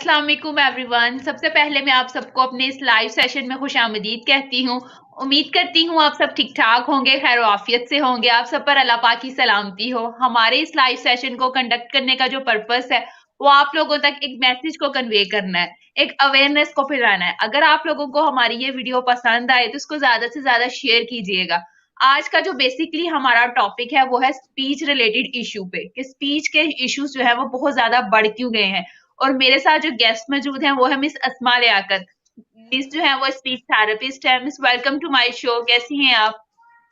अस्सलाम वालेकुम एवरीवन। सबसे पहले मैं आप सबको अपने इस लाइव सेशन में खुशामदीद कहती हूँ। उम्मीद करती हूँ आप सब ठीक ठाक होंगे, खैर आफियत से होंगे। आप सब पर अल्लाह पाक की सलामती हो। हमारे इस लाइव सेशन को कंडक्ट करने का जो पर्पस है वो आप लोगों तक एक मैसेज को कन्वे करना है, एक अवेयरनेस को फैलाना है। अगर आप लोगों को हमारी ये वीडियो पसंद आए तो इसको ज्यादा से ज्यादा शेयर कीजिएगा। आज का जो बेसिकली हमारा टॉपिक है वो है स्पीच रिलेटेड इशू पे, कि स्पीच के इश्यूज जो है वो बहुत ज्यादा बढ़ क्यों गए हैं। और मेरे साथ जो गेस्ट मौजूद हैं वो है मिस अस्मा लियाकत। मिस जो है वो स्पीच थेरेपिस्ट है। Miss welcome to my show, कैसी हैं आप?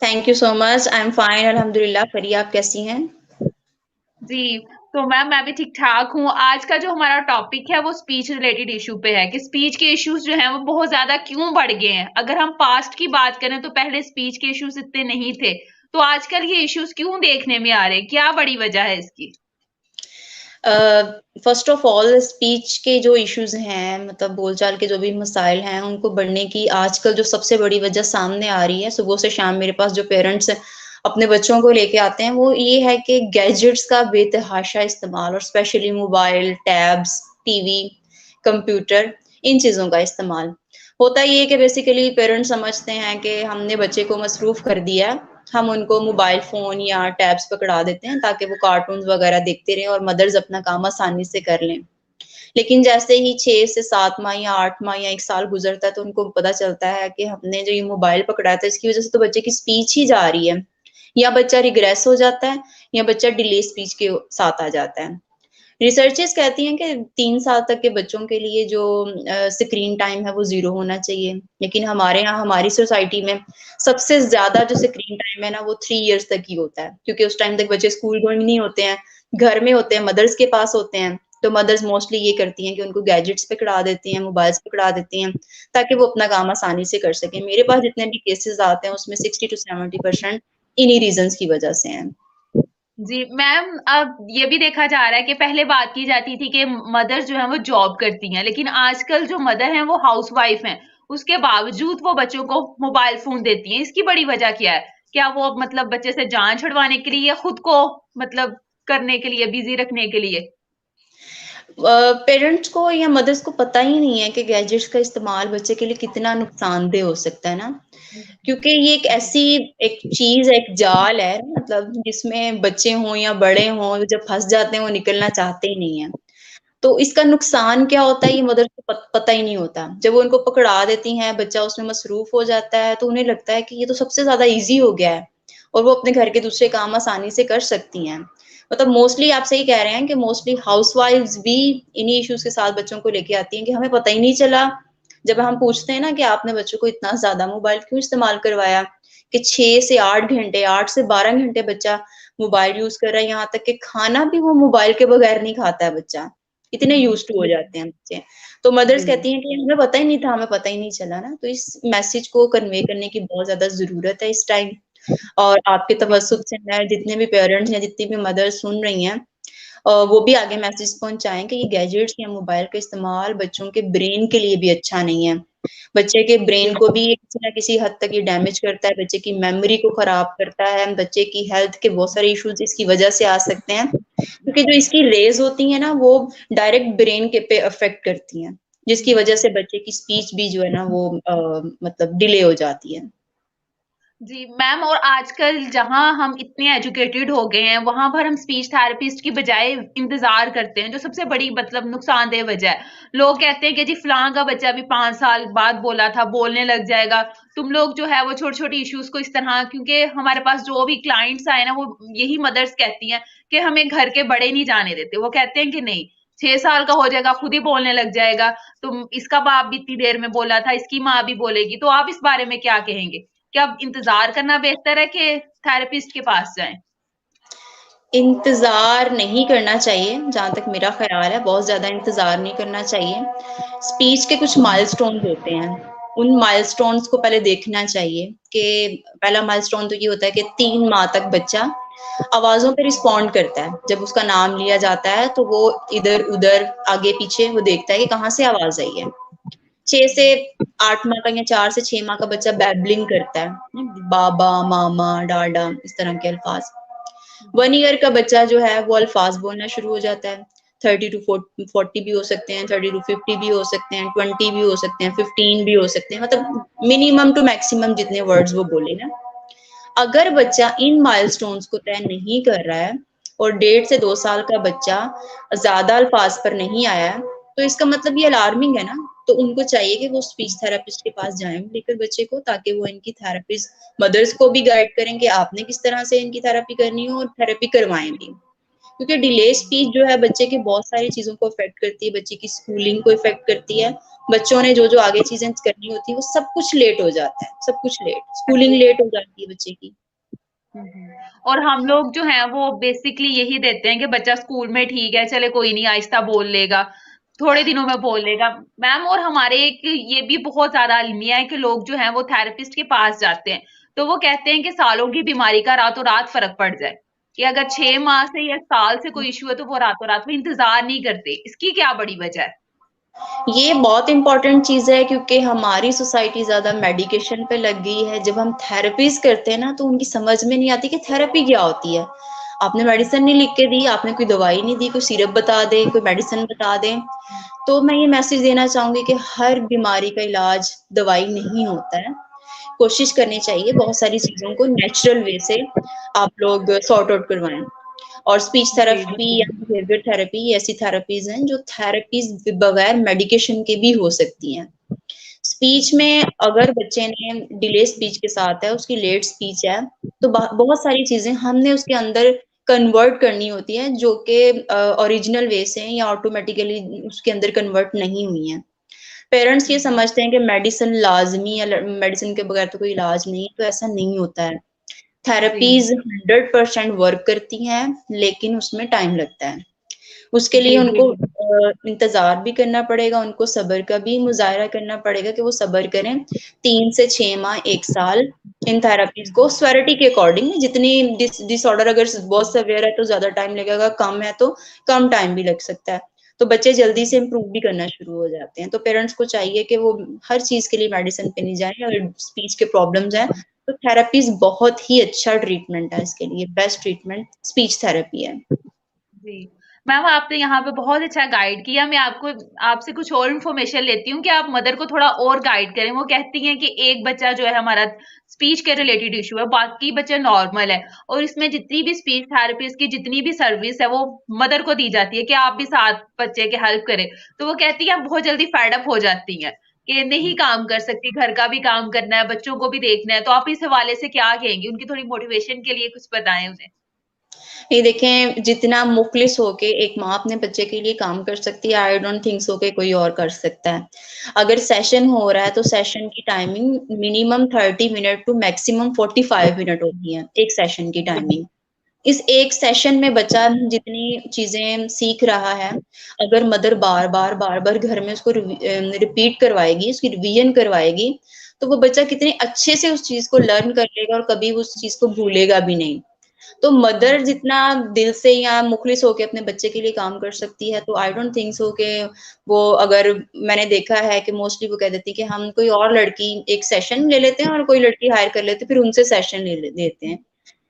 Thank you so much. I am fine अल्हम्दुलिल्लाह। फरिया, आप कैसी हैं? जी, तो मैम मैं भी ठीक ठाक हूँ। आज का जो हमारा टॉपिक है वो स्पीच रिलेटेड इशू पे है, कि स्पीच के इश्यूज जो हैं वो बहुत ज्यादा क्यों बढ़ गए हैं। अगर हम पास्ट की बात करें तो पहले स्पीच के इश्यूज इतने नहीं थे, तो आजकल ये इश्यूज क्यों देखने में आ रहे हैं? क्या बड़ी वजह है इसकी? फर्स्ट ऑफ ऑल, स्पीच के जो इश्यूज हैं, मतलब बोलचाल के जो भी मसाइल हैं, उनको बढ़ने की आजकल जो सबसे बड़ी वजह सामने आ रही है, सुबह से शाम मेरे पास जो पेरेंट्स अपने बच्चों को लेके आते हैं, वो ये है कि गैजेट्स का बेतहाशा इस्तेमाल, और specially mobile, tabs, TV, computer, इन चीज़ों का इस्तेमाल। होता ये है कि बेसिकली पेरेंट्स समझते हैं कि हमने बच्चे को मसरूफ कर दिया है, हम उनको मोबाइल फ़ोन या टैब्स पकड़ा देते हैं ताकि वो कार्टून्स वगैरह देखते रहें और मदर्स अपना काम आसानी से कर लें। लेकिन जैसे ही 6 से 7 माह या 8 माह या 1 साल गुज़रता है, तो उनको पता चलता है कि हमने जो ये मोबाइल पकड़ाया था, इसकी वज़ह से तो बच्चे की स्पीच ही जा रही है। या बच्चा रिग्रेस हो जाता है, या बच्चा डिले स्पीच के साथ आ जाता है। रिसर्चेस कहती हैं कि 3 साल तक के बच्चों के लिए जो स्क्रीन टाइम है वो 0 होना चाहिए। लेकिन हमारे यहाँ, हमारी सोसाइटी में सबसे ज़्यादा जो स्क्रीन टाइम है ना, वो 3 इयर्स तक ही होता है, क्योंकि उस टाइम तक बच्चे स्कूल गोइंग नहीं होते हैं, घर में होते हैं, मदर्स के पास होते हैं। तो मदर्स मोस्टली ये करती हैं कि उनको गैजेट्स पकड़ा देती हैं, मोबाइल्स पकड़ा देती हैं, ताकि वो अपना काम आसानी से कर सकें। मेरे पास जितने भी केसेज़ आते हैं, उसमें 60 टू 70% इन्हीं रीज़न्स की वजह से हैं। जी मैम, अब ये भी देखा जा रहा है कि पहले बात की जाती थी कि मदर जो है वो जॉब करती हैं, लेकिन आजकल जो मदर हैं वो हाउसवाइफ हैं। उसके बावजूद वो बच्चों को मोबाइल फोन देती हैं। इसकी बड़ी वजह क्या है? क्या वो मतलब बच्चे से जान छुड़वाने के लिए या खुद को मतलब करने के लिए, बिजी रखने के लिए? पेरेंट्स को या मदर्स को पता ही नहीं है कि गैजेट्स का इस्तेमाल बच्चे के लिए कितना नुकसानदेह हो सकता है ना, क्योंकि ये एक जी। ऐसी एक चीज है, एक जाल है, मतलब जिसमें बच्चे हों या बड़े हों, जब फंस जाते हैं वो निकलना चाहते ही नहीं है। तो इसका नुकसान क्या होता है, ये मदर को पता ही नहीं होता। जब वो उनको पकड़ा देती हैं, बच्चा उसमें मसरूफ हो जाता है, तो उन्हें लगता है कि ये तो सबसे ज्यादा ईजी हो गया है, और वो अपने घर के दूसरे काम आसानी से कर सकती हैं। मतलब मोस्टली आप सही कह रहे हैं कि मोस्टली हाउसवाइफ्स भी इन्हीं इश्यूज के साथ बच्चों को लेके आती हैं कि हमें पता ही नहीं चला। जब हम पूछते हैं ना कि आपने बच्चों को इतना ज्यादा मोबाइल क्यों इस्तेमाल करवाया, कि 6 से 8 घंटे, 8 से 12 घंटे बच्चा मोबाइल यूज कर रहा है, यहाँ तक कि खाना भी वो मोबाइल के बगैर नहीं खाता है बच्चा। इतने यूज्ड टू हो जाते हैं बच्चे। तो मदर्स जी। कहती हैं कि हमें पता ही नहीं था, हमें पता ही नहीं चला ना। तो इस मैसेज को कन्वे करने की बहुत ज़्यादा ज़रूरत है इस टाइम। और आपके तवज्जुह से मैं जितने भी पेरेंट्स या जितनी भी मदर्स सुन रही हैं, वो भी आगे मैसेज पहुँचाएँ कि ये गैजेट्स या मोबाइल का इस्तेमाल बच्चों के ब्रेन के लिए भी अच्छा नहीं है। बच्चे के ब्रेन को भी किसी न किसी हद तक ये डैमेज करता है, बच्चे की मेमोरी को खराब करता है, बच्चे की हेल्थ के बहुत सारे इश्यूज़ इसकी वजह से आ सकते हैं। क्योंकि जो इसकी रेज़ होती हैं ना, वो डायरेक्ट ब्रेन के पे अफ़ेक्ट करती हैं, जिसकी वजह से बच्चे की स्पीच भी जो है ना वो मतलब डिले हो जाती है। जी मैम, और आजकल जहाँ हम इतने एजुकेटेड हो गए हैं वहां पर हम स्पीच थेरेपिस्ट की बजाय इंतजार करते हैं, जो सबसे बड़ी मतलब नुकसानदेह वजह है। लोग कहते हैं कि जी फलां का बच्चा भी 5 साल बाद बोला था, बोलने लग जाएगा। तुम लोग जो है वो छोटे छोटे इश्यूज को इस तरह, क्योंकि हमारे पास जो भी क्लाइंट्स आए ना वो यही मदर्स कहती हैं कि हमें घर के बड़े नहीं जाने देते। वो कहते हैं कि नहीं, 6 साल का हो जाएगा खुद ही बोलने लग जाएगा। तुम, इसका बाप भी इतनी देर में बोला था, इसकी माँ भी बोलेगी। तो आप इस बारे में क्या कहेंगे? क्या अब इंतजार करना बेहतर है कि थेरेपिस्ट के पास जाएं? इंतज़ार नहीं करना चाहिए, जहाँ तक मेरा ख़्याल है, बहुत ज़्यादा इंतज़ार नहीं करना चाहिए। स्पीच के कुछ माइलस्टोन्स होते हैं, उन माइलस्टोन्स को पहले देखना चाहिए। कि पहला माइलस्टोन तो ये होता है कि 3 माह तक बच्चा आवाज़ों पे रिस्पॉन्ड करता है। जब उसका नाम लिया जाता है, तो वो इधर-उधर, आगे-पीछे वो देखता है कि कहाँ से आवाज़ आई है। 6 से 8 माह का या 4 से 6 माह का बच्चा बैबलिंग करता है, बाबा, मामा, डाडा, इस तरह के अल्फाज़। 1 ईयर का बच्चा जो है वो अल्फाज बोलना शुरू हो जाता है। 30 to 40 भी हो सकते हैं, 30 to 50 भी हो सकते हैं, 20 भी हो सकते हैं, 15 भी हो सकते हैं, मतलब मिनिमम टू मैक्सिमम जितने वर्ड्स वो बोले ना। अगर बच्चा इन माइलस्टोन्स को तय नहीं कर रहा है और 1.5 से 2 साल का बच्चा ज्यादा अल्फाज पर नहीं आया है, तो इसका मतलब ये अलार्मिंग है ना। तो उनको चाहिए कि वो स्पीच थेरेपिस्ट के पास जाएं लेकर बच्चे को, ताकि वो इनकी थेरेपिस्ट मदर्स को भी गाइड करें कि आपने किस तरह से इनकी थेरेपी करनी हो और थेरेपी करवाएं भी। क्योंकि डिले स्पीच जो है बच्चे की बहुत सारी चीजों को इफेक्ट करती है, बच्चे की स्कूलिंग को इफेक्ट करती है। बच्चों ने जो जो आगे चीजें करनी होती है वो सब कुछ लेट हो जाता है, सब कुछ लेट, स्कूलिंग लेट हो जाती है बच्चे की। और हम लोग जो हैं वो बेसिकली यही देते हैं कि बच्चा स्कूल में ठीक है, चले कोई नहीं, आहिस्ता बोल लेगा, थोड़े दिनों में बोल लेगा मैम। और हमारे एक ये भी बहुत ज्यादा अलमिया है कि लोग जो हैं वो थेरेपिस्ट के पास जाते हैं तो वो कहते हैं कि सालों की बीमारी का रातों रात फर्क पड़ जाए, कि अगर 6 माह से या साल से कोई इश्यू है तो वो रातों रात में इंतजार नहीं करते। इसकी क्या बड़ी वजह है? ये बहुत इंपॉर्टेंट चीज है, क्योंकि हमारी सोसाइटी ज्यादा मेडिकेशन पे लग गई है। जब हम थेरेपीज करते हैं ना तो उनकी समझ में नहीं आती कि थेरेपी क्या होती है। आपने मेडिसिन नहीं लिख के दी, आपने कोई दवाई नहीं दी, कोई सिरप बता दे, कोई मेडिसिन बता दे। तो मैं ये मैसेज देना चाहूंगी कि हर बीमारी का इलाज दवाई नहीं होता है। कोशिश करनी चाहिए बहुत सारी चीजों को नेचुरल वे से आप लोग सॉर्ट आउट करवाएं। और स्पीच जी थेरेपी या बिहेवियर थेरेपी ऐसी थेरेपीज हैं जो थेरेपीज बगैर मेडिकेशन के भी हो सकती हैं। स्पीच में अगर बच्चे ने डिले स्पीच के साथ है, उसकी लेट स्पीच है, तो बहुत सारी चीजें हमने उसके अंदर कन्वर्ट करनी होती है जो कि ओरिजिनल वे से या ऑटोमेटिकली उसके अंदर कन्वर्ट नहीं हुई है। पेरेंट्स ये समझते हैं कि मेडिसिन लाजमी या मेडिसिन के बगैर तो कोई इलाज नहीं, तो ऐसा नहीं होता है। जी थेरेपीज 100% वर्क करती हैं, लेकिन उसमें टाइम लगता है। उसके लिए जी जी उनको जी इंतजार भी करना पड़ेगा, उनको सब्र का भी मुजाहरा करना पड़ेगा कि वो सब्र करें। 3 से 6 माह, 1 साल इन थेरेपीज को स्वेरिटी के अकॉर्डिंग, जितनी डिसऑर्डर अगर बहुत सेवियर है तो ज्यादा टाइम लगेगा, कम है तो कम टाइम भी लग सकता है। तो बच्चे जल्दी से इम्प्रूव भी करना शुरू हो जाते हैं। तो पेरेंट्स को चाहिए कि वो हर चीज के लिए मेडिसिन पे नहीं जाए। अगर स्पीच के प्रॉब्लम्स हैं तो थेरेपीज बहुत ही अच्छा ट्रीटमेंट है, इसके लिए बेस्ट ट्रीटमेंट स्पीच थेरेपी है। जी। मैम आपने यहाँ पे बहुत अच्छा गाइड किया। मैं आपको आपसे कुछ और इन्फॉर्मेशन लेती हूँ कि आप मदर को थोड़ा और गाइड करें। वो कहती हैं कि एक बच्चा जो है हमारा स्पीच के रिलेटेड इश्यू है, बाकी बच्चे नॉर्मल है, और इसमें जितनी भी स्पीच थेरेपिस्ट की जितनी भी सर्विस है वो मदर को दी जाती है कि आप भी साथ बच्चे के हेल्प करें। तो वो कहती है बहुत जल्दी फेड अप हो जाती हैं कि नहीं काम कर सकती, घर का भी काम करना है, बच्चों को भी देखना है। तो आप इस हवाले से क्या कहेंगी? उनकी थोड़ी मोटिवेशन के लिए कुछ बताएं उन्हें। ये देखें, जितना मुखलिस होके एक माँ अपने बच्चे के लिए काम कर सकती है, आई डोंट थिंक सो कि कोई और कर सकता है। अगर सेशन हो रहा है तो सेशन की timing minimum 30 minute to maximum 45 minute होती है, एक सेशन की टाइमिंग। इस एक सेशन में बच्चा जितनी चीजें सीख रहा है, अगर मदर बार बार घर में उसको रिपीट करवाएगी, उसकी रिवीजन करवाएगी, तो वो बच्चा कितने अच्छे से उस चीज को लर्न कर लेगा और कभी उस चीज को भूलेगा भी नहीं। तो मदर जितना दिल से या मुखलिस होके अपने बच्चे के लिए काम कर सकती है, तो आई डोंट थिंक सो कि वो, अगर मैंने देखा है कि मोस्टली वो कह देती है कि हम कोई और लड़की एक सेशन ले लेते हैं और कोई लड़की हायर कर लेते हैं, फिर उनसे सेशन लेते हैं।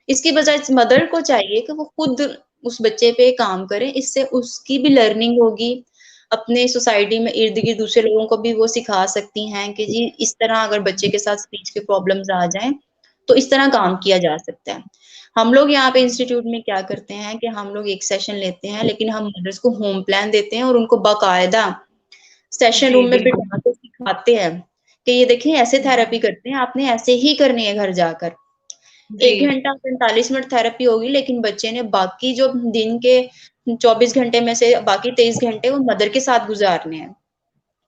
इसकी बजाय मदर को चाहिए कि वो खुद उस बच्चे पे काम करे, इससे उसकी भी लर्निंग होगी। अपने सोसाइटी में इर्द गिर्द दूसरे लोगों को भी वो सिखा सकती हैं कि जी इस तरह अगर बच्चे के साथ स्पीच के प्रॉब्लम्स आ जाएं तो इस तरह काम किया जा सकता है। हम लोग यहाँ पे इंस्टीट्यूट में क्या करते हैं कि हम लोग एक सेशन लेते हैं, लेकिन हम मदर्स को होम प्लान देते हैं और उनको बाकायदा सेशन जी रूम में बिल्कुल। बिठा के सिखाते हैं कि ये देखिए ऐसे थेरेपी करते हैं, आपने ऐसे ही करनी है घर जाकर। जी 1 घंटा 45 मिनट थेरेपी होगी, लेकिन बच्चे ने बाकी जो दिन के 24 घंटे में से बाकी 23 घंटे वो मदर के साथ गुजारने हैं।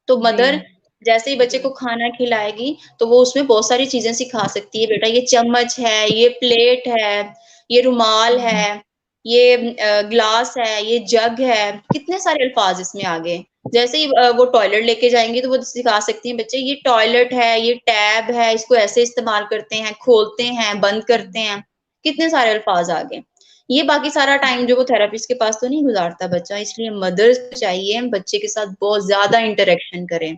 तो जी मदर जैसे ही बच्चे को खाना खिलाएगी तो वो उसमें बहुत सारी चीजें सिखा सकती है। बेटा ये चम्मच है, ये प्लेट है, ये रुमाल है, ये ग्लास है, ये जग है, कितने सारे अल्फाज इसमें आ गए। जैसे ही वो टॉयलेट लेके जाएंगी तो वो सिखा सकती हैं बच्चे, ये टॉयलेट है, ये टैब है, इसको ऐसे इस्तेमाल करते हैं, खोलते हैं, बंद करते हैं। कितने सारे अल्फाज आ गए। ये बाकी सारा टाइम जो वो थेरेपिस्ट के पास तो नहीं गुजारता बच्चा, इसलिए मदर्स चाहिए बच्चे के साथ बहुत ज्यादा इंटरेक्शन करें,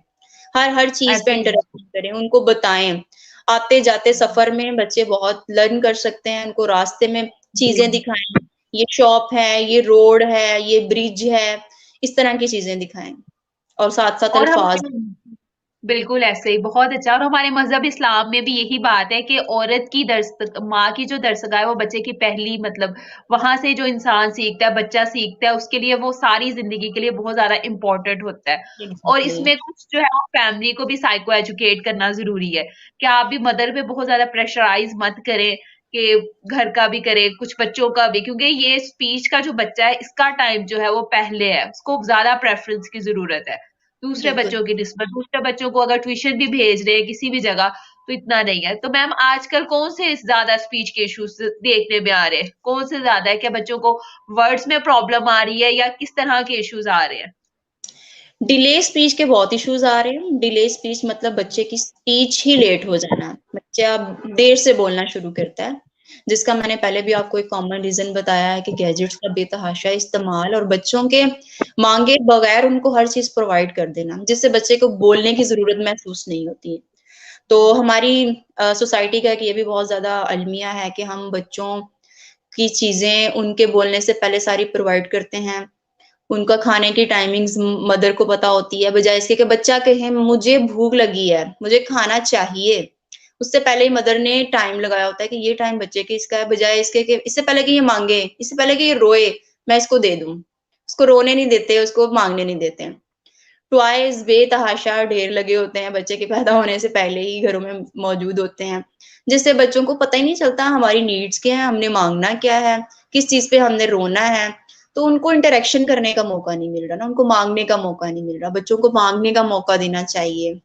हर हर चीज पे एब्सोल्युटली। इंटरेक्शन करें, उनको बताएं। आते जाते सफर में बच्चे बहुत लर्न कर सकते हैं, उनको रास्ते में जी चीजें दिखाएं, ये शॉप है, ये रोड है, ये ब्रिज है, इस तरह की चीजें दिखाएं और साथ-साथ और अल्फाज। हमारे बिल्कुल ऐसे ही बहुत अच्छा। और हमारे मज़हब इस्लाम में भी यही बात है कि औरत की माँ की जो दरसगाह है वो बच्चे की पहली मतलब वहाँ से जो इंसान सीखता है, बच्चा सीखता है, उसके लिए वो सारी ज़िंदगी के लिए बहुत ज़्यादा इम्पोर्टेंट होता है। और एग्ज़ैक्टली। इसमें कुछ जो है वो फैमिली को भी साइको एजुकेट करना ज़रूरी है, कि आप भी मदर पे बहुत ज़्यादा प्रेशराइज़ मत करें कि घर का भी करें, कुछ बच्चों का भी, क्योंकि ये स्पीच का जो बच्चा है इसका टाइम जो है वो पहले है, उसको ज़्यादा प्रेफ़रेंस की ज़रूरत है। दूसरे बिल्कुल। बच्चों की निस्बत दूसरे बच्चों को अगर ट्यूशन भी भेज रहे हैं किसी भी जगह तो इतना नहीं है। तो मैम आजकल कौन से ज़्यादा स्पीच के इश्यूज़ देखने में आ रहे हैं? कौन से ज़्यादा है? क्या बच्चों को वर्ड्स में प्रॉब्लम आ रही है या किस तरह के इश्यूज़ आ रहे हैं? डिले स्पीच के बहुत इश्यूज़ आ रहे हैं। डिले स्पीच मतलब बच्चे की स्पीच ही लेट हो जाना। बच्चा देर से बोलना शुरू करता है, जिसका मैंने पहले भी आपको एक कॉमन रीज़न बताया है कि गैजेट्स का बेतहाशा इस्तेमाल और बच्चों के माँगे बगैर उनको हर चीज़ प्रोवाइड कर देना, जिससे बच्चे को बोलने की ज़रूरत महसूस नहीं होती है। तो हमारी सोसाइटी का एक ये भी बहुत ज़्यादा अलमिया है कि हम बच्चों की चीज़ें उनके बोलने से पहले सारी प्रोवाइड करते हैं। उनका खाने की टाइमिंग्स मदर को पता होती है, बजाए इसके कि बच्चा कहे मुझे भूख लगी है, मुझे खाना चाहिए। उससे पहले ही मदर ने टाइम लगाया होता है कि ये टाइम बच्चे के इसका है, बजाए इसके कि इससे पहले कि ये माँगे, इससे पहले कि ये रोए, मैं इसको दे दूँ। उसको रोने नहीं देते, उसको माँगने नहीं देते हैं। टॉयज़ बेतहाशा ढेर लगे होते हैं, बच्चे के पैदा होने से पहले ही घरों में मौजूद होते हैं, जिससे बच्चों को पता ही नहीं चलता हमारी नीड्स क्या है, हमने माँगना क्या है, किस चीज़ पे हमने रोना है। तो उनको इंटरैक्शन करने का मौका नहीं मिल रहा ना, उनको माँगने का मौका नहीं मिल रहा। बच्चों को माँगने का मौका देना चाहिए।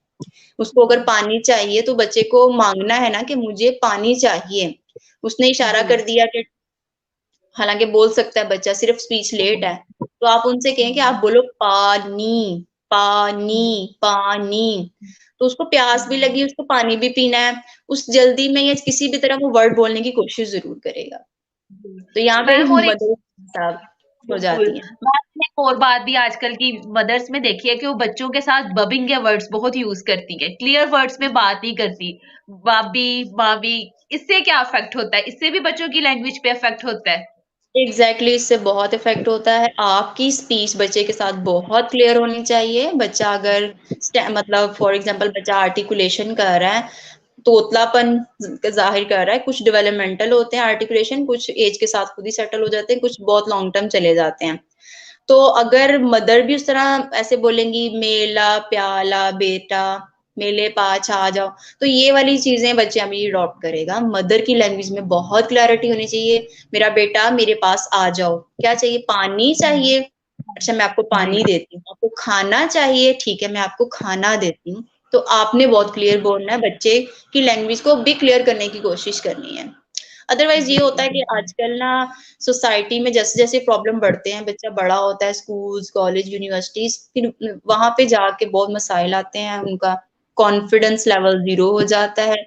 उसको अगर पानी चाहिए तो बच्चे को माँगना है ना कि मुझे पानी चाहिए। उसने इशारा जी। कर दिया कि हालाँकि बोल सकता है बच्चा, सिर्फ़ स्पीच लेट है। तो आप उनसे कहें कि आप बोलो पानी, पानी, पानी। तो उसको प्यास भी लगी, उसको पानी भी पीना है, उस जल्दी में या किसी भी तरह वो वर्ड बोलने की कोशिश ज़रूर करेगा। जी। तो यहाँ पे मैम और एक मदर साहब हो बिल्कुल। जाती हैं। मैंने एक और बात भी आजकल की मदर्स में देखी है कि वो बच्चों के साथ बबिंग के वर्ड्स बहुत यूज़ करती हैं। क्लियर वर्ड्स में बात नहीं करती। बाबी, मामी, इससे क्या इफ़ेक्ट होता है? इससे भी बच्चों की लैंग्वेज पे इफ़ेक्ट होता है? एग्ज़ैक्टली इससे बहुत इफ़ेक्ट होता है। आपकी स्पीच बच्चे के साथ बहुत क्लियर होनी चाहिए। बच्चा अगर मतलब फॉर एग्ज़ाम्पल बच्चा आर्टिकुलेशन कर रहा है, तोतलापन ज़ाहिर कर रहा है, कुछ डेवलपमेंटल होते हैं आर्टिकुलेशन, कुछ एज के साथ खुद ही सेटल हो जाते हैं, कुछ बहुत लॉन्ग टर्म चले जाते हैं। तो अगर मदर भी उस तरह ऐसे बोलेंगी मेला, प्याला, बेटा, मेले पास आ जाओ, तो ये वाली चीज़ें बच्चे अभी अडॉप्ट करेगा। मदर की लैंग्वेज में बहुत क्लैरिटी होनी चाहिए, मेरा बेटा मेरे पास आ जाओ, क्या चाहिए? पानी चाहिए? अच्छा मैं आपको जी। पानी देती हूँ। आपको खाना चाहिए? ठीक है, मैं आपको खाना देती हूँ। तो आपने बहुत क्लियर बोलना है, बच्चे की लैंग्वेज को भी क्लियर करने की कोशिश करनी है। अदरवाइज़ ये जी, होता है कि आजकल ना सोसाइटी में जैसे-जैसे प्रॉब्लम बढ़ते हैं, बच्चा बड़ा होता है, स्कूल्स, कॉलेज, यूनिवर्सिटीज़, फिर वहाँ पे जाके बहुत मसाइल आते हैं, उनका कॉन्फिडेंस लेवल ज़ीरो हो जाता है,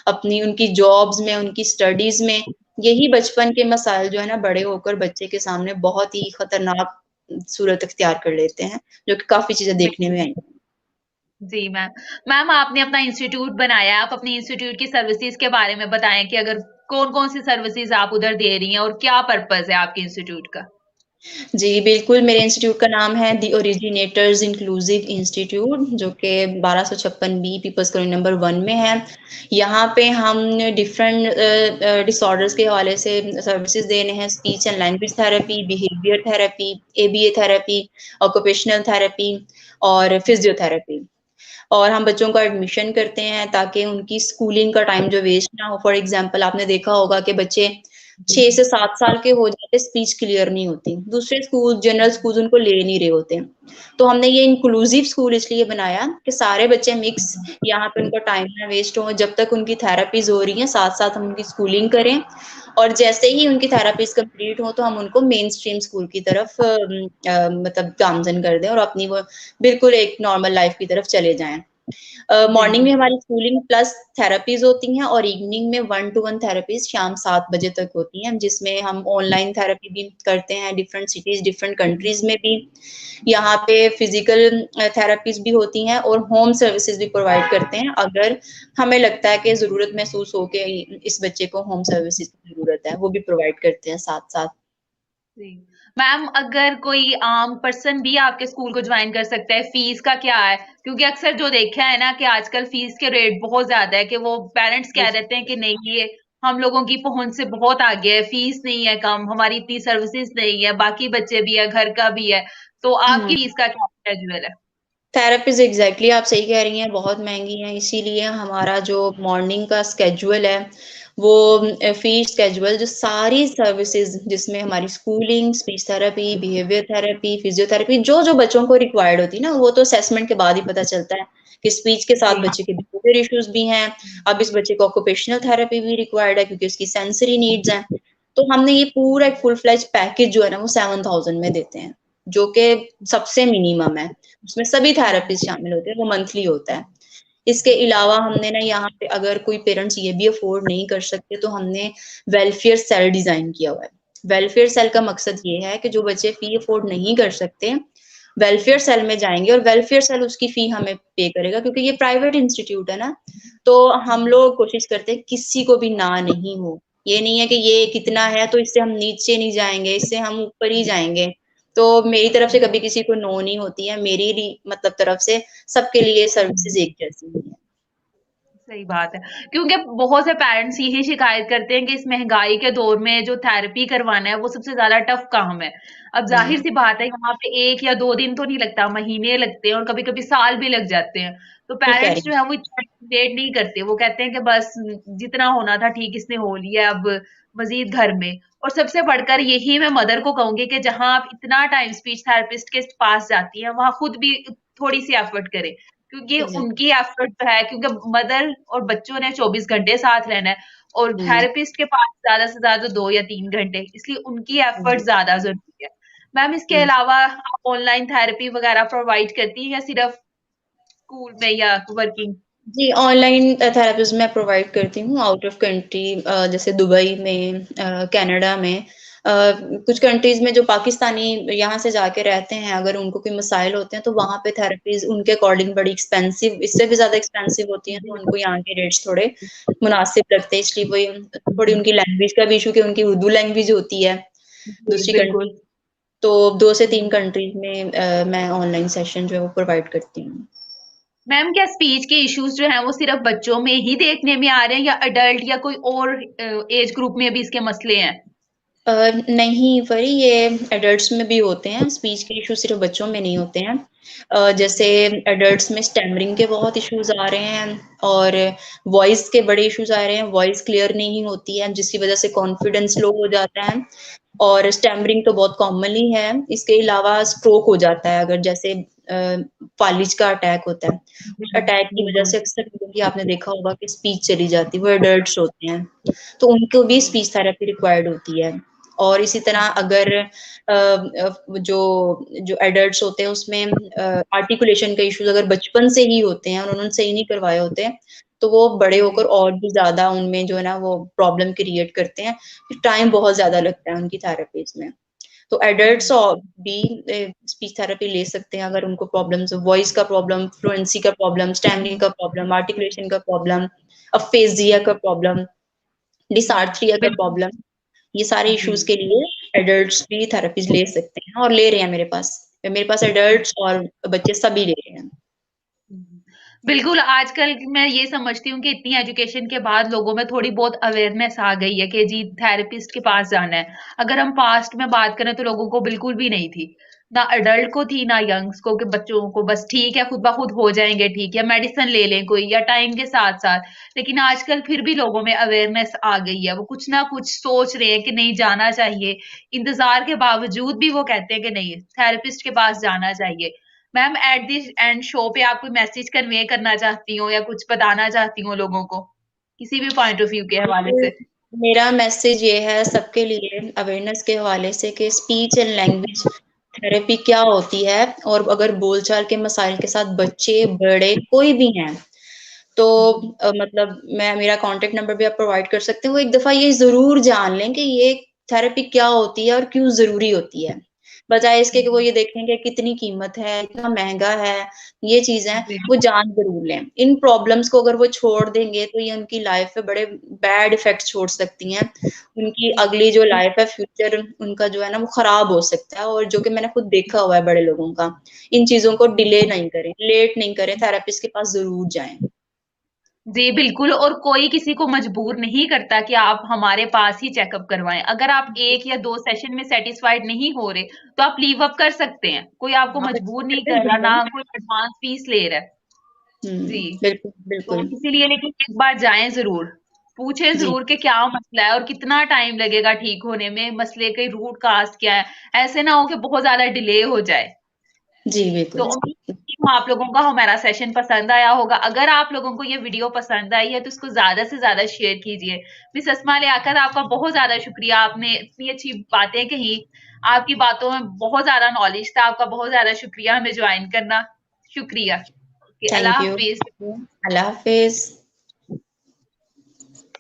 अपनी उनकी जॉब्स में, उनकी स्टडीज़ में। यही बचपन के मसाइल जो है ना, बड़े होकर बच्चे के सामने बहुत ही खतरनाक सूरत इख्तियार कर लेते हैं, जो कि काफ़ी चीज़ें देखने में बिल्कुल। आई। जी, मैम। मैम आपने अपना इंस्टीट्यूट बनाया है, आप अपने इंस्टीट्यूट की सर्विसेज़ के बारे में बताएँ कि अगर कौन-कौन सी सर्विसेज़ आप उधर दे रही हैं और क्या पर्पज़ है आपके इंस्टीट्यूट का? जी, बिल्कुल, मेरे इंस्टीट्यूट का नाम है द ओरिजिनेटर्स इंक्लूसिव इंस्टीट्यूट जो कि 1256 बी पीपल्स कॉलोनी नंबर 1 में है। यहाँ पे हम डिफरेंट डिसऑर्डर्स के हवाले से सर्विसेज़ दे रहे हैं, speech and language therapy, behaviour therapy, ABA therapy, occupational therapy और फिज़ियोथेरेपी। और हम बच्चों का एडमिशन करते हैं ताकि उनकी स्कूलिंग का टाइम जो वेस्ट ना हो। फॉर एग्ज़ाम्पल आपने देखा होगा कि बच्चे 6 से 7 साल के हो जाते, स्पीच क्लियर नहीं होती। दूसरे स्कूल, जनरल स्कूल्स उनको ले नहीं रहे होते। तो हमने ये इंक्लूसिव स्कूल इसलिए बनाया कि सारे बच्चे मिक्स, यहाँ पे उनका टाइम ना वेस्ट हो, जब तक उनकी थेरेपीज़ हो रही हैं, साथ-साथ हम उनकी स्कूलिंग करें और जैसे ही उनकी थेरेपीज़ कंप्लीट हो, तो हम उनको मेन स्ट्रीम स्कूल की तरफ मतलब गामज़न कर दें और अपनी वो बिल्कुल एक नॉर्मल लाइफ़ की तरफ चले जाएँ। जी, मॉर्निंग में हमारी स्कूलिंग प्लस थेरेपीज़ होती हैं और इवनिंग में 1 टू 1 थेरेपीज़ शाम 7 बजे तक होती हैं, जिसमें हम ऑनलाइन थेरेपी भी करते हैं, डिफरेंट सिटीज़, डिफरेंट कंट्रीज़ में भी। यहाँ पे फिज़िकल थेरेपीज़ भी होती हैं और होम सर्विसेज़ भी प्रोवाइड करते हैं, अगर हमें लगता है कि ज़रूरत महसूस हो के इस बच्चे को होम सर्विसेज़ की ज़रूरत है, वो भी प्रोवाइड करते हैं साथ-साथ। जी। मैम अगर कोई आम पर्सन भी आपके स्कूल को ज्वाइन कर सकता है, फीस का क्या है? क्योंकि अक्सर जो देखा है ना कि आजकल फीस के रेट बहुत ज्यादा है, कि वो पेरेंट्स कह देते हैं कि नहीं, ये हम लोगों की पहुंच से बहुत आगे है, फीस नहीं है कम, हमारी इतनी सर्विसेज नहीं है, बाकी बच्चे भी है, घर का भी है। तो आपकी फीस का क्या शेड्यूल है? थेरेपीज़ एग्ज़ैक्टली आप सही कह रही हैं, बहुत महँगी हैं, इसीलिए हमारा जो मॉर्निंग का स्केड्यूल है, वो फ़ी स्केड्यूल जो सारी सर्विसेज़ जिसमें हमारी schooling, speech therapy, behaviour therapy, physiotherapy जो-जो बच्चों को रिक्वायर्ड होती है ना, वो तो असेसमेंट के बाद ही पता चलता है कि स्पीच के साथ जी। बच्चे के बिहेवियर इश्यूज़ भी हैं। अब इस बच्चे को ऑक्यूपेशनल थेरेपी भी रिक्वायर्ड है क्योंकि उसकी सेंसरी नीड्स हैं। तो हमने ये पूरा एक फुल फ्लेज पैकेज जो है ना, वो 7000 में देते हैं, जो कि सबसे मिनिमम है। उसमें सभी थेरेपिस्ट शामिल होते हैं, वो मंथली होता है। इसके अलावा हमने ना यहाँ पे अगर कोई पेरेंट्स ये भी अफोर्ड नहीं कर सकते तो हमने वेलफेयर सेल डिजाइन किया हुआ है। वेलफेयर सेल का मकसद ये है कि जो बच्चे फी अफोर्ड नहीं कर सकते, वेलफेयर सेल में जाएंगे और वेलफेयर सेल उसकी फी हमें पे करेगा क्योंकि ये प्राइवेट इंस्टीट्यूट है ना। तो हम लोग कोशिश करते हैं किसी को भी ना नहीं हो। ये नहीं है कि ये कितना है तो इससे हम नीचे नहीं जाएंगे, इससे हम ऊपर ही जाएंगे। तो मेरी तरफ से कभी किसी को नो नहीं होती है, मेरी मतलब तरफ से सबके लिए सर्विसेज एक जैसी ही है। सही बात है, क्योंकि बहुत से पेरेंट्स यही शिकायत करते हैं कि इस महंगाई के दौर में जो थेरेपी करवाना है वो सबसे ज्यादा टफ काम है। अब जाहिर सी बात है, यहाँ पे 1 या 2 दिन तो नहीं लगता, महीने लगते हैं और कभी कभी साल भी लग जाते हैं। तो ठीक कह पेरेंट्स रही जो है वो वेट नहीं करते, वो कहते हैं कि बस जितना होना था ठीक, इसने हो लिया, अब मजीद घर में। और सबसे बढ़कर यही मैं मदर को कहूंगी कि जहां आप इतना टाइम स्पीच थेरेपिस्ट के पास जाती है, वहां खुद भी थोड़ी सी एफर्ट करें, क्योंकि है। उनकी एफर्ट जो है, क्योंकि मदर और बच्चों ने 24 घंटे साथ रहना है और हुँ, थेरेपिस्ट के पास ज़्यादा से ज़्यादा 2 या 3 घंटे, इसलिए उनकी एफर्ट हुँ, ज़्यादा ज़रूरी है। मैम इसके हुँ। अलावा आप ऑनलाइन थेरेपी वगैरह प्रोवाइड करती हैं या सिर्फ स्कूल में या वर्किंग? जी, ऑनलाइन थेरेपीज़ मैं प्रोवाइड करती हूँ आउट ऑफ कंट्री जैसे दुबई में कनाडा में। कुछ कंट्रीज़ में जो पाकिस्तानी यहाँ से जाके रहते हैं, अगर उनको कोई मसाइल होते हैं, तो वहाँ पे थेरेपीज़ उनके अकॉर्डिंग बड़ी एक्सपेंसिव इससे भी ज़्यादा एक्सपेंसिव होती हैं, तो उनको यहाँ के रेट्स थोड़े मुनासिब लगते हैं, इसलिए वही थोड़ी उनकी लैंग्वेज का भी इश्यू कि उनकी उर्दू लैंग्वेज होती है, जी, दूसरी बिल्कुल। कंट्री तो 2 से 3 कंट्रीज़ में मैं ऑनलाइन सेशन जो है वो प्रोवाइड करती हूँ। मैम क्या स्पीच के इश्यूज़ जो हैं वो सिर्फ बच्चों में ही देखने में आ रहे हैं या एडल्ट या कोई और एज ग्रुप में भी इसके मसले हैं? नहीं वही ये एडल्ट्स में भी होते हैं, स्पीच के इश्यू सिर्फ़ बच्चों में नहीं होते हैं। जैसे एडल्ट्स में स्टैमरिंग के बहुत इश्यूज़ आ रहे हैं और वॉइस के बड़े इश्यूज़ आ रहे हैं, वॉइस क्लियर नहीं होती है जिसकी वज़ह से कॉन्फिडेंस लो हो जाता है और स्टैमरिंग तो बहुत कॉमनली है। इसके अलावा स्ट्रोक हो जाता है अगर जैसे फालिज का अटैक होता है। उस अटैक की वज़ह बिल्कुल। से अक्सर लोगों की आपने देखा होगा कि स्पीच चली जाती है, वो एडल्ट्स होते हैं, तो उनको भी स्पीच थेरेपी रिक्वायर्ड होती है। और इसी तरह अगर जो जो एडल्ट्स होते हैं उसमें आर्टिकुलेशन के इश्यूज़ अगर बचपन से ही होते हैं और उन्होंने सही नहीं करवाए होते हैं, तो वो बड़े होकर और भी ज़्यादा उनमें जो है ना वो प्रॉब्लम क्रिएट करते हैं। फिर टाइम बहुत ज़्यादा लगता है उनकी थेरेपीज़ में। तो एडल्ट्स भी स्पीच थेरेपी ले सकते हैं अगर उनको प्रॉब्लम्स वॉइस का प्रॉब्लम, फ्लुएंसी का प्रॉब्लम, स्टैमरिंग का प्रॉब्लम, आर्टिकुलेशन का प्रॉब्लम, अफेज़िया का प्रॉब्लम, डिसार्थरिया का बिल्कुल। प्रॉब्लम, ये सारे जी। इश्यूज़ के लिए एडल्ट्स भी थेरेपीज़ ले सकते हैं और ले रहे हैं मेरे पास। मेरे पास एडल्ट्स और बच्चे सभी ले रहे हैं। बिल्कुल, आजकल मैं ये समझती हूँ कि इतनी एजुकेशन के बाद लोगों में थोड़ी बहुत अवेयरनेस आ गई है कि जी थेरेपिस्ट के पास जाना है। अगर हम पास्ट में बात करें तो लोगों को बिल्कुल भी नहीं थी। ना एडल्ट को थी, ना यंग्स को, कि बच्चों को बस ठीक है, खुद ब खुद हो जाएँगे ठीक, या मेडिसिन ले लें कोई या टाइम के साथ-साथ। लेकिन आजकल फिर भी लोगों में अवेयरनेस आ गई है। वो कुछ ना कुछ सोच रहे हैं कि नहीं, जाना चाहिए। इंतज़ार के बावजूद भी वो कहते हैं कि नहीं, थेरेपिस्ट के पास जाना चाहिए। Ma'am at the end show पे आप कोई मैसेज कन्वे करना चाहती हो या कुछ बताना चाहती हो लोगों को? किसी भी पॉइंट ऑफ व्यू के हवाले तो से? मेरा मैसेज ये है सबके लिए अवेयरनेस के हवाले से कि स्पीच एंड लैंग्वेज थेरेपी क्या होती है और अगर बोलचाल के मसाइल के साथ बच्चे, बड़े कोई भी हैं, तो मतलब मैं मेरा कॉन्टैक्ट नंबर भी आप प्रोवाइड कर सकते हैं। वो एक दफ़ा ये ज़रूर जान लें कि ये थेरेपी क्या होती है और क्यों ज़रूरी होती है। बजाय इसके कि वो ये देखें कि कितनी कीमत है, इतना महंगा है, ये चीजें जी वो जान जरूर लें। इन प्रॉब्लम्स को अगर वो छोड़ देंगे तो ये उनकी लाइफ पे बड़े बैड इफेक्ट छोड़ सकती हैं। उनकी अगली जो लाइफ है, फ्यूचर उनका जो है ना वो खराब हो सकता है, और जो कि मैंने खुद देखा हुआ है बड़े लोगों का। इन चीजों को डिले नहीं करें, लेट नहीं करें, थेरेपिस्ट के पास जरूर जाएं। जी, बिल्कुल। और कोई किसी को मजबूर नहीं करता कि आप हमारे पास ही चेकअप करवाएँ। अगर आप 1 या 2 सेशन में सैटिस्फाइड नहीं हो रहे, तो आप लीव अप कर सकते हैं। कोई आपको हाँ, मजबूर नहीं करते कर रहा, हैं। ना कोई एडवांस फीस ले रहा है। जी, बिल्कुल तो बिल्कुल। इसीलिए लेकिन एक बार जाएँ ज़रूर। पूछें जी ज़रूर कि क्या मसला है और कितना टाइम लगेगा ठीक होने में, मसले की रूट कॉज़ क्या है। ऐसे ना हो कि बहुत ज़्यादा डिले हो जाए। जी तो बिल्कुल। उम्मीद करती हूँ आप लोगों को हमारा सेशन पसंद आया होगा। अगर आप लोगों को ये वीडियो पसंद आई है तो इसको ज़्यादा से ज़्यादा शेयर कीजिए। मिस अस्मा लियाकत, आपका बहुत ज़्यादा शुक्रिया, आपने इतनी अच्छी बातें कही। आपकी बातों में बहुत ज़्यादा नॉलेज था। आपका बहुत ज़्यादा शुक्रिया हमें जॉइन करना। शुक्रिया। Okay, Allah thank you. हाफ़िज़। अल्लाह हाफिज।